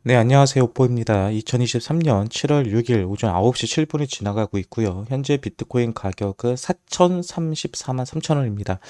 네, 안녕하세요. 오뽀입니다. 2023년 7월 6일 오전 9시 7분이 지나가고 있고요. 현재 비트코인 가격은 4,034만 3천 원입니다.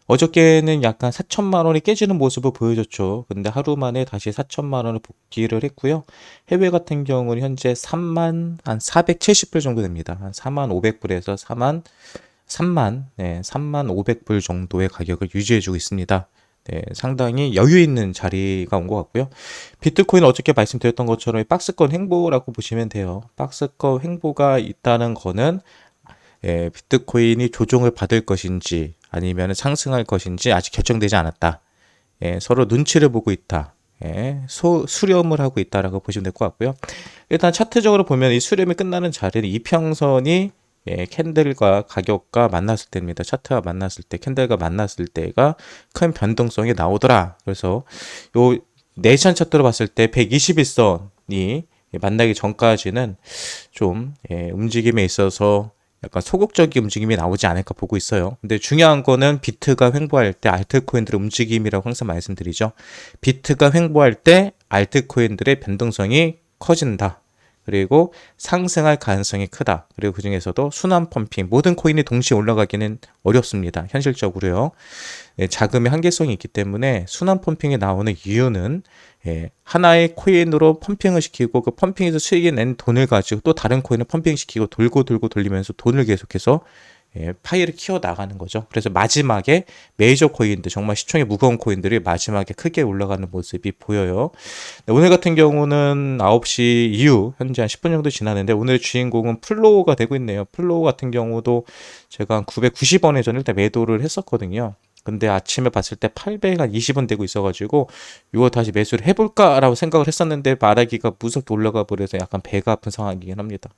어저께는 약간 4천만 원이 깨지는 모습을 보여줬죠. 근데 하루 만에 다시 4천만 원을 복귀를 했고요. 해외 같은 경우는 현재 3만 한 470불 정도 됩니다. 한 4만 500불에서 3만 500불 정도의 가격을 유지해주고 있습니다. 네, 상당히 여유 있는 자리가 온 것 같고요. 비트코인 어저께 말씀드렸던 것처럼 박스권 횡보라고 보시면 돼요. 박스권 횡보가 있다는 거는 비트코인이 조정을 받을 것인지 아니면 상승할 것인지 아직 결정되지 않았다. 서로 눈치를 보고 있다. 수렴을 하고 있다라고 보시면 될 것 같고요. 일단 차트적으로 보면 이 수렴이 끝나는 자리는 이평선이 캔들과 가격과 만났을 때입니다. 차트와 만났을 때, 캔들과 만났을 때가 큰 변동성이 나오더라. 그래서 요 네이션 차트로 봤을 때 121선이 만나기 전까지는 좀 움직임에 있어서 약간 소극적인 움직임이 나오지 않을까 보고 있어요. 근데 중요한 거는 비트가 횡보할 때 알트코인들의 움직임이라고 항상 말씀드리죠. 비트가 횡보할 때 알트코인들의 변동성이 커진다. 그리고 상승할 가능성이 크다. 그리고 그 중에서도 순환 펌핑, 모든 코인이 동시에 올라가기는 어렵습니다. 현실적으로요. 자금의 한계성이 있기 때문에 순환 펌핑이 나오는 이유는 하나의 코인으로 펌핑을 시키고 그 펌핑에서 수익이 낸 돈을 가지고 또 다른 코인을 펌핑시키고 돌고 돌고 돌리면서 돈을 계속해서 파이를 키워 나가는 거죠. 그래서 마지막에 메이저 코인들, 정말 시총이 무거운 코인들이 마지막에 크게 올라가는 모습이 보여요. 네, 오늘 같은 경우는 9시 이후 현재 한 10분 정도 지났는데 오늘의 주인공은 플로우가 되고 있네요. 플로우 같은 경우도 제가 한 990원에 전 일단 매도를 했었거든요. 근데 아침에 봤을 때 820원 되고 있어가지고 이거 다시 매수를 해볼까라고 생각을 했었는데 말하기가 무섭게 올라가 버려서 약간 배가 아픈 상황이긴 합니다.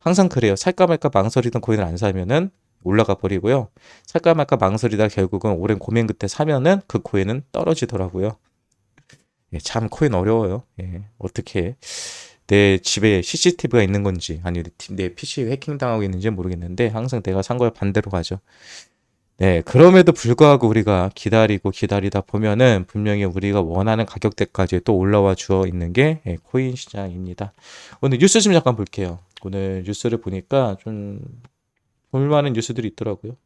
항상 그래요. 살까 말까 망설이던 코인을 안 사면은 올라가 버리고요. 살까 말까 망설이다 결국은 오랜 고민 끝에 사면은 그 코인은 떨어지더라고요. 참 코인 어려워요. 어떻게 내 집에 CCTV가 있는 건지 아니면 내 PC 해킹당하고 있는지 모르겠는데 항상 내가 산 거에 반대로 가죠. 네, 그럼에도 불구하고 우리가 기다리고 기다리다 보면은 분명히 우리가 원하는 가격대까지 또 올라와 주어 있는 게 코인 시장입니다. 오늘 뉴스 좀 잠깐 볼게요. 오늘 뉴스를 보니까 좀 볼만한 뉴스들이 있더라고요.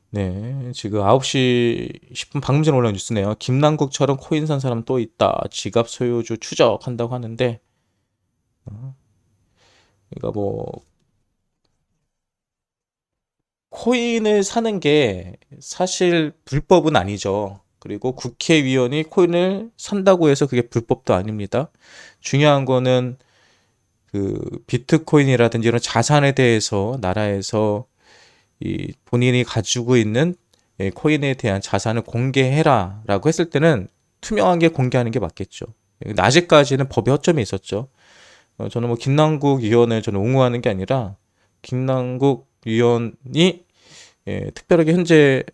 네, 지금 9시 10분 방금 전에 올라온 뉴스네요. 김남국처럼 코인 산 사람 또 있다. 지갑 소유주 추적한다고 하는데, 그러니까 뭐 코인을 사는 게 사실 불법은 아니죠. 그리고 국회의원이 코인을 산다고 해서 그게 불법도 아닙니다. 중요한 거는 그 비트코인이라든지 이런 자산에 대해서 나라에서 이 본인이 가지고 있는 코인에 대한 자산을 공개해라라고 했을 때는 투명하게 공개하는 게 맞겠죠. 아직까지는 법의 허점이 있었죠. 저는 뭐 김남국 의원을 저는 옹호하는 게 아니라 김남국 의원이 특별하게 현재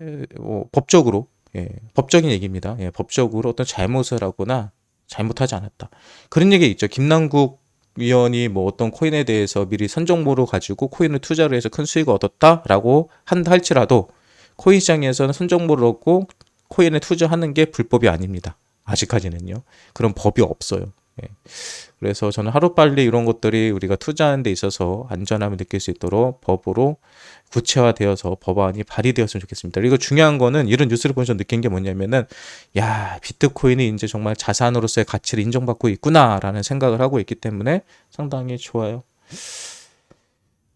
법적으로 법적인 얘기입니다. 법적으로 어떤 잘못을 하거나 잘못하지 않았다. 그런 얘기 있죠. 김남국 위원이 뭐 어떤 코인에 대해서 미리 선정보로 가지고 코인을 투자를 해서 큰 수익을 얻었다라고 한다 할지라도 코인 시장에서는 선정보를 얻고 코인에 투자하는 게 불법이 아닙니다. 아직까지는요. 그런 법이 없어요. 예. 그래서 저는 하루빨리 이런 것들이 우리가 투자하는 데 있어서 안전함을 느낄 수 있도록 법으로 구체화되어서 법안이 발의되었으면 좋겠습니다. 그리고 중요한 거는 이런 뉴스를 보면서 느낀 게 뭐냐면은 야, 비트코인이 이제 정말 자산으로서의 가치를 인정받고 있구나라는 생각을 하고 있기 때문에 상당히 좋아요.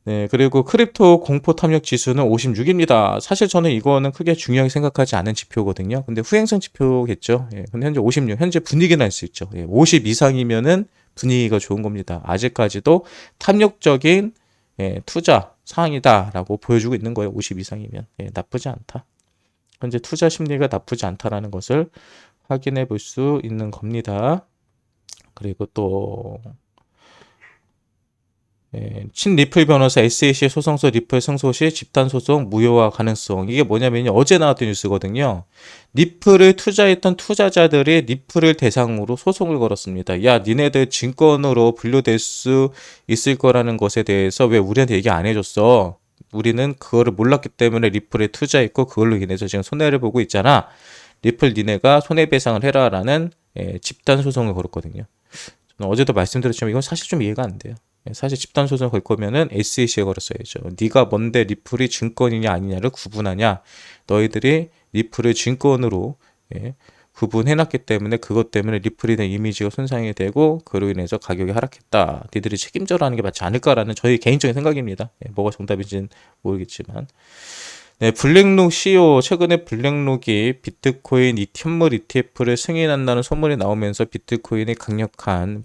네, 그리고 크립토 공포 탐욕 지수는 56입니다. 사실 저는 이거는 크게 중요하게 생각하지 않은 지표거든요. 근데 후행성 지표겠죠. 근데 현재 56, 현재 분위기는 알 수 있죠. 50 이상이면은 분위기가 좋은 겁니다. 아직까지도 탐욕적인 투자 상황이다라고 보여주고 있는 거예요. 50 이상이면. 나쁘지 않다. 현재 투자 심리가 나쁘지 않다라는 것을 확인해 볼 수 있는 겁니다. 그리고 또 친리플 변호사 SAC 소송서 리플 승소 시 집단 소송 무효화 가능성. 이게 뭐냐면요. 어제 나왔던 뉴스거든요. 리플을 투자했던 투자자들이 리플을 대상으로 소송을 걸었습니다. 야, 니네들 증권으로 분류될 수 있을 거라는 것에 대해서 왜 우리한테 얘기 안 해줬어? 우리는 그거를 몰랐기 때문에 리플에 투자했고 그걸로 인해서 지금 손해를 보고 있잖아. 리플 니네가 손해배상을 해라라는 집단 소송을 걸었거든요. 저는 어제도 말씀드렸지만 이건 사실 좀 이해가 안 돼요. 사실 집단 소송을 걸 거면은 SEC에 걸었어야죠. 네가 뭔데 리플이 증권이냐 아니냐를 구분하냐. 너희들이 리플을 증권으로 구분해놨기 때문에 그것 때문에 리플에 대한 이미지가 손상이 되고 그로 인해서 가격이 하락했다. 니들이 책임져라 하는 게 맞지 않을까라는 저희 개인적인 생각입니다. 뭐가 정답인지는 모르겠지만. 네, 블랙록 CEO 최근에 블랙록이 비트코인 현물 ETF를 승인한다는 소문이 나오면서 비트코인의 강력한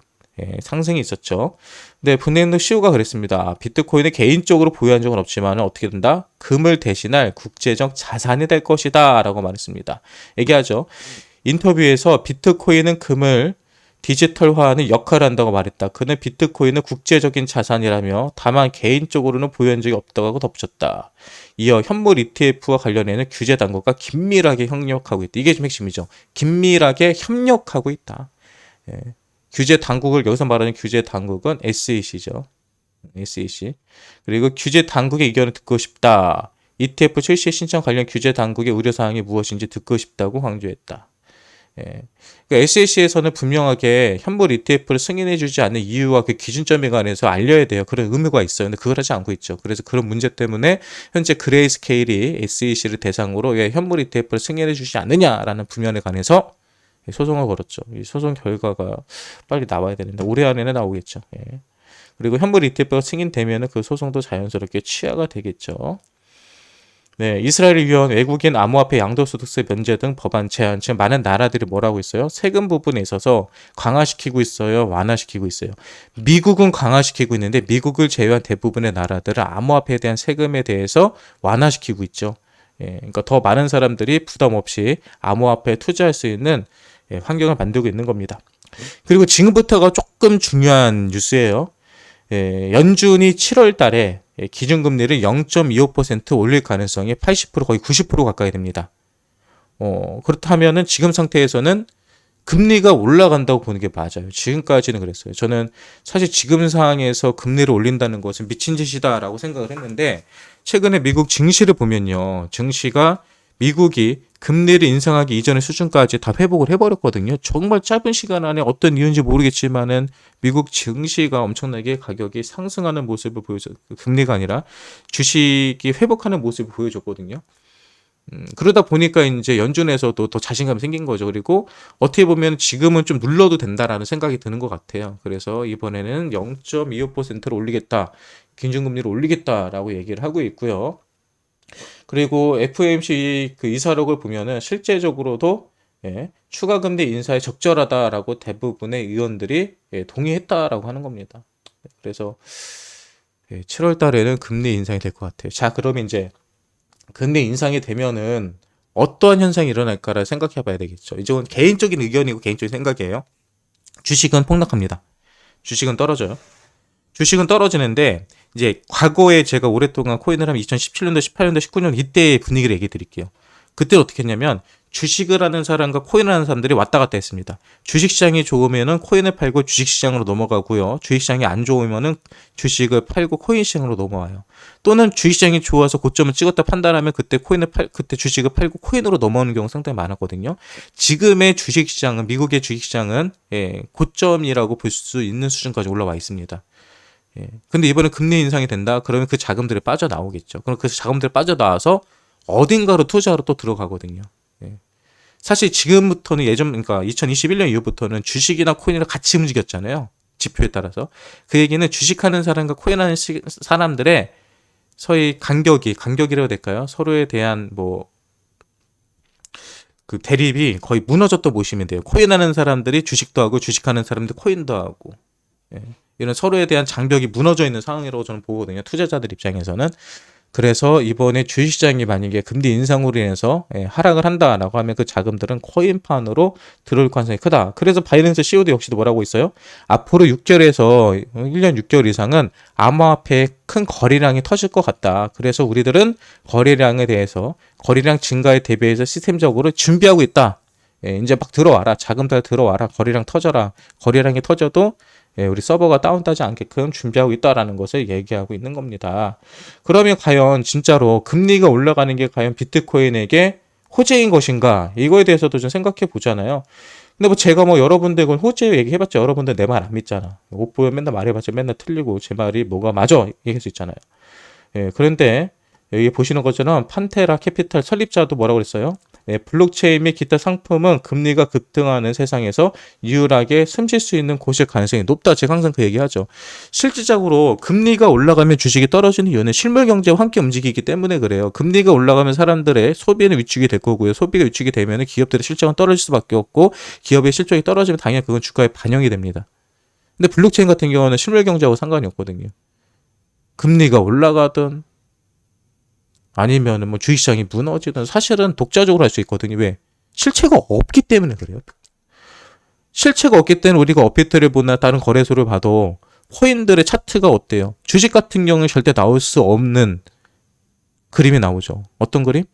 상승이 있었죠. 네, 블랙록 CEO가 그랬습니다. 비트코인을 개인적으로 보유한 적은 없지만 어떻게 된다? 금을 대신할 국제적 자산이 될 것이다 라고 말했습니다. 얘기하죠. 인터뷰에서 비트코인은 금을 디지털화하는 역할을 한다고 말했다. 그는 비트코인은 국제적인 자산이라며 다만 개인적으로는 보유한 적이 없다고 덧붙였다. 이어 현물 ETF와 관련해는 규제 당국과 긴밀하게 협력하고 있다. 이게 좀 핵심이죠. 긴밀하게 협력하고 있다. 규제 당국을 여기서 말하는 규제 당국은 SEC죠. SEC. 그리고 규제 당국의 의견을 듣고 싶다. ETF 출시 신청 관련 규제 당국의 우려사항이 무엇인지 듣고 싶다고 강조했다. 그러니까 SEC에서는 분명하게 현물 ETF를 승인해주지 않는 이유와 그 기준점에 관해서 알려야 돼요. 그런 의무가 있어요. 근데 그걸 하지 않고 있죠. 그래서 그런 문제 때문에 현재 그레이스케일이 SEC를 대상으로 왜 현물 ETF를 승인해주지 않느냐라는 부면에 관해서 소송을 걸었죠. 이 소송 결과가 빨리 나와야 되는데 올해 안에는 나오겠죠. 그리고 현물 ETF가 승인되면 그 소송도 자연스럽게 취하가 되겠죠. 네, 이스라엘을 위한 외국인 암호화폐 양도소득세 면제 등 법안 제안, 지금 많은 나라들이 뭐라고 있어요? 세금 부분에 있어서 강화시키고 있어요? 완화시키고 있어요? 미국은 강화시키고 있는데 미국을 제외한 대부분의 나라들은 암호화폐에 대한 세금에 대해서 완화시키고 있죠. 그러니까 더 많은 사람들이 부담 없이 암호화폐에 투자할 수 있는 환경을 만들고 있는 겁니다. 그리고 지금부터가 조금 중요한 뉴스예요. 연준이 7월 달에 기준금리를 0.25% 올릴 가능성이 80% 거의 90% 가까이 됩니다. 그렇다면은 지금 상태에서는 금리가 올라간다고 보는 게 맞아요. 지금까지는 그랬어요. 저는 사실 지금 상황에서 금리를 올린다는 것은 미친 짓이다라고 생각을 했는데 최근에 미국 증시를 보면요. 증시가 미국이 금리를 인상하기 이전의 수준까지 다 회복을 해버렸거든요. 정말 짧은 시간 안에 어떤 이유인지 모르겠지만은 미국 증시가 엄청나게 가격이 상승하는 모습을 금리가 아니라 주식이 회복하는 모습을 보여줬거든요. 그러다 보니까 이제 연준에서도 더 자신감이 생긴 거죠. 그리고 어떻게 보면 지금은 좀 눌러도 된다라는 생각이 드는 것 같아요. 그래서 이번에는 0.25%를 올리겠다. 기준금리를 올리겠다라고 얘기를 하고 있고요. 그리고 FOMC 그 이사록을 보면은 실제적으로도 추가 금리 인사에 적절하다라고 대부분의 의원들이 동의했다라고 하는 겁니다. 그래서 7월 달에는 금리 인상이 될 것 같아요. 자, 그럼 이제 금리 인상이 되면은 어떠한 현상이 일어날까를 생각해 봐야 되겠죠. 이건 개인적인 의견이고 개인적인 생각이에요. 주식은 폭락합니다. 주식은 떨어져요. 주식은 떨어지는데 이제 과거에 제가 오랫동안 코인을 하면 2017년도, 18년도, 19년 이때의 분위기를 얘기해 드릴게요. 그때 어떻게 했냐면 주식을 하는 사람과 코인을 하는 사람들이 왔다 갔다 했습니다. 주식시장이 좋으면은 코인을 팔고 주식시장으로 넘어가고요. 주식시장이 안 좋으면은 주식을 팔고 코인시장으로 넘어와요. 또는 주식시장이 좋아서 고점을 찍었다 판단하면 그때 주식을 팔고 코인으로 넘어오는 경우 상당히 많았거든요. 지금의 주식시장은 미국의 주식시장은 고점이라고 볼 수 있는 수준까지 올라와 있습니다. 근데 이번에 금리 인상이 된다? 그러면 그 자금들이 빠져나오겠죠. 그럼 그 자금들이 빠져나와서 어딘가로 투자로 또 들어가거든요. 사실 지금부터는 그러니까 2021년 이후부터는 주식이나 코인이랑 같이 움직였잖아요. 지표에 따라서. 그 얘기는 주식하는 사람과 코인하는 사람들의 서로 간격이라고 해야 될까요? 서로에 대한 그 대립이 거의 무너졌다고 보시면 돼요. 코인하는 사람들이 주식도 하고 주식하는 사람들이 코인도 하고. 이런 서로에 대한 장벽이 무너져 있는 상황이라고 저는 보거든요. 투자자들 입장에서는. 그래서 이번에 주식시장이 만약에 금리 인상으로 인해서 하락을 한다라고 하면 그 자금들은 코인판으로 들어올 가능성이 크다. 그래서 바이낸스 CEO도 역시도 뭐라고 있어요? 앞으로 6개월에서 1년 6개월 이상은 암호화폐의 큰 거래량이 터질 것 같다. 그래서 우리들은 거래량 증가에 대비해서 시스템적으로 준비하고 있다. 이제 막 들어와라. 자금들 들어와라. 거래량 터져라. 거래량이 터져도 우리 서버가 다운되지 않게끔 준비하고 있다라는 것을 얘기하고 있는 겁니다. 그러면 과연 진짜로 금리가 올라가는 게 과연 비트코인에게 호재인 것인가? 이거에 대해서도 좀 생각해 보잖아요. 근데 뭐 제가 뭐 여러분들 그 호재 얘기해봤자 여러분들 내 말 안 믿잖아. 못 보면 맨날 말해봤자 맨날 틀리고 제 말이 뭐가 맞아 얘기할 수 있잖아요. 예, 그런데 여기 보시는 것처럼 판테라 캐피탈 설립자도 뭐라고 그랬어요? 예, 블록체인 및 기타 상품은 금리가 급등하는 세상에서 유일하게 숨쉴 수 있는 곳일 가능성이 높다. 제가 항상 그 얘기하죠. 실질적으로 금리가 올라가면 주식이 떨어지는 이유는 실물 경제와 함께 움직이기 때문에 그래요. 금리가 올라가면 사람들의 소비는 위축이 될 거고요. 소비가 위축이 되면 기업들의 실적은 떨어질 수밖에 없고 기업의 실적이 떨어지면 당연히 그건 주가에 반영이 됩니다. 근데 블록체인 같은 경우는 실물 경제하고 상관이 없거든요. 금리가 올라가든 아니면 뭐 주식시장이 무너지든 사실은 독자적으로 할 수 있거든요. 왜? 실체가 없기 때문에 그래요. 실체가 없기 때문에 우리가 업비트를 보나 다른 거래소를 봐도 코인들의 차트가 어때요? 주식 같은 경우는 절대 나올 수 없는 그림이 나오죠. 어떤 그림?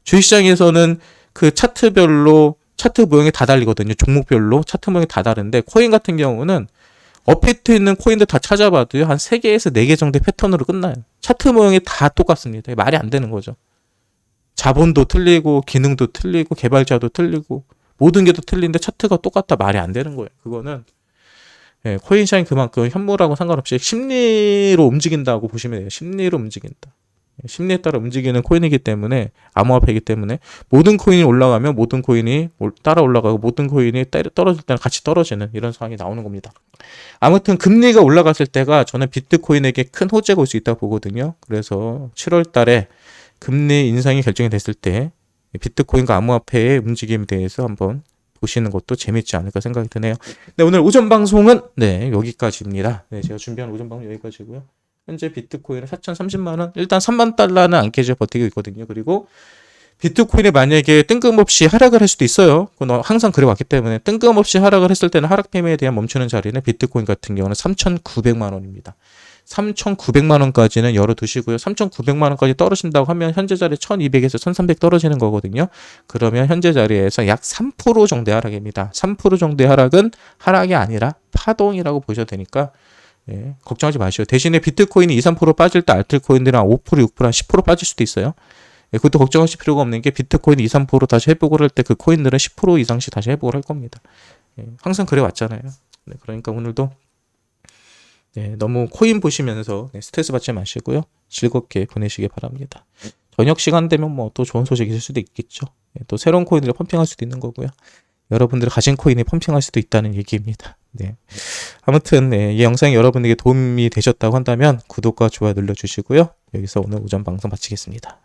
주식시장에서는 그 차트별로 차트 모형이 다 달리거든요. 종목별로 차트 모형이 다 다른데 코인 같은 경우는 업비트 있는 코인들 다 찾아봐도요. 한 3개에서 4개 정도의 패턴으로 끝나요. 차트 모형이 다 똑같습니다. 말이 안 되는 거죠. 자본도 틀리고 기능도 틀리고 개발자도 틀리고 모든 게 다 틀린데 차트가 똑같다. 말이 안 되는 거예요. 그거는 예, 코인 시장이 그만큼 현물하고 상관없이 심리로 움직인다고 보시면 돼요. 심리로 움직인다. 심리에 따라 움직이는 코인이기 때문에 암호화폐이기 때문에 모든 코인이 올라가면 모든 코인이 따라 올라가고 모든 코인이 떨어질 때는 같이 떨어지는 이런 상황이 나오는 겁니다. 아무튼 금리가 올라갔을 때가 저는 비트코인에게 큰 호재가 올 수 있다고 보거든요. 그래서 7월 달에 금리 인상이 결정이 됐을 때 비트코인과 암호화폐의 움직임에 대해서 한번 보시는 것도 재밌지 않을까 생각이 드네요. 네, 오늘 오전 방송은 네, 여기까지입니다. 네, 제가 준비한 오전 방송 여기까지고요. 현재 비트코인은 4,030만 원, 일단 3만 달러는 안 깨져 버티고 있거든요. 그리고 비트코인이 만약에 뜬금없이 하락을 할 수도 있어요. 그건 항상 그래왔기 때문에 뜬금없이 하락을 했을 때는 하락 패매에 대한 멈추는 자리는 비트코인 같은 경우는 3,900만 원입니다. 3,900만 원까지는 열어두시고요. 3,900만 원까지 떨어진다고 하면 현재 자리 1,200에서 1,300 떨어지는 거거든요. 그러면 현재 자리에서 약 3% 정도의 하락입니다. 3% 정도의 하락은 하락이 아니라 파동이라고 보셔도 되니까 예, 걱정하지 마시오. 대신에 비트코인이 2, 3% 빠질 때 알트코인들이 한 5%, 6%, 한 10% 빠질 수도 있어요. 예, 그것도 걱정하실 필요가 없는 게 비트코인 2, 3% 다시 회복을 할 때 그 코인들은 10% 이상씩 다시 회복을 할 겁니다. 예, 항상 그래 왔잖아요. 네, 그러니까 오늘도 네, 너무 코인 보시면서 네, 스트레스 받지 마시고요. 즐겁게 보내시기 바랍니다. 저녁 시간 되면 뭐 또 좋은 소식이 있을 수도 있겠죠. 네, 또 새로운 코인들을 펌핑할 수도 있는 거고요. 여러분들이 가진 코인이 펌핑할 수도 있다는 얘기입니다. 네. 아무튼 네, 이 영상이 여러분에게 도움이 되셨다고 한다면 구독과 좋아요 눌러주시고요. 여기서 오늘 오전 방송 마치겠습니다.